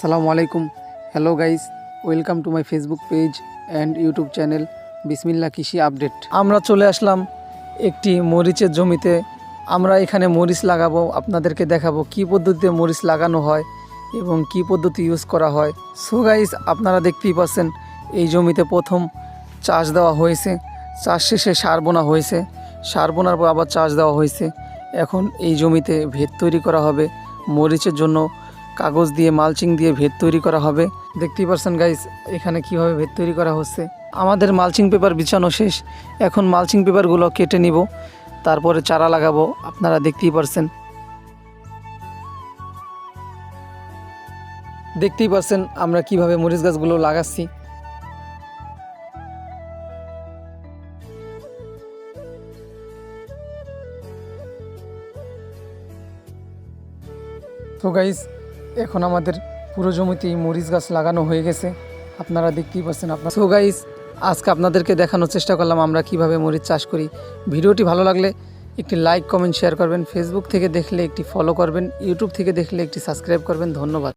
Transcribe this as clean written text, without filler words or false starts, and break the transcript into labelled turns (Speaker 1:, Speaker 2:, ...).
Speaker 1: আসসালামু আলাইকুম। Hello guys, welcome to my Facebook page and YouTube channel বিসমিল্লাহ কৃষি আপডেট। আমরা চলে আসলাম একটি মরিচের জমিতে। আমরা এখানে মরিচ লাগাবো, আপনাদেরকে দেখাবো কী পদ্ধতিতে মরিচ লাগানো হয় এবং কী পদ্ধতি ইউজ করা হয়। সো গাইস, আপনারা দেখতেই পাচ্ছেন এই জমিতে প্রথম চাষ দেওয়া হয়েছে, চাষ শেষে সার বোনা হয়েছে, সার বোনার পর আবার চাষ দেওয়া হয়েছে। এখন এই জমিতে ভেত তৈরি করা হবে মরিচের জন্য। কাগজ দিয়ে মালচিং দিয়ে ভেত তৈরি করা হবে। দেখতেই পাচ্ছেন গাইস এখানে কিভাবে ভেত তৈরি করা হচ্ছে। আমাদের মালচিং পেপার বিছানো শেষ, এখন মালচিং পেপারগুলো কেটে নিব, তারপরে চারা লাগাবো। আপনারা দেখতেই পাচ্ছেন আমরা কিভাবে মরিচ গাছগুলো লাগাচ্ছি। তো গাইস, এখন আমাদের পুরো জমিতেই মরিচ গাছ লাগানো হয়ে গেছে, আপনারা দেখতেই পাচ্ছেন। সো গাইস, আজকে আপনাদেরকে দেখানোর চেষ্টা করলাম আমরা কিভাবে মরিচ চাষ করি। ভিডিওটি ভালো লাগলে একটি লাইক কমেন্ট শেয়ার করবেন, ফেসবুক থেকে দেখলে একটি ফলো করবেন, ইউটিউব থেকে দেখলে একটি সাবস্ক্রাইব করবেন। ধন্যবাদ।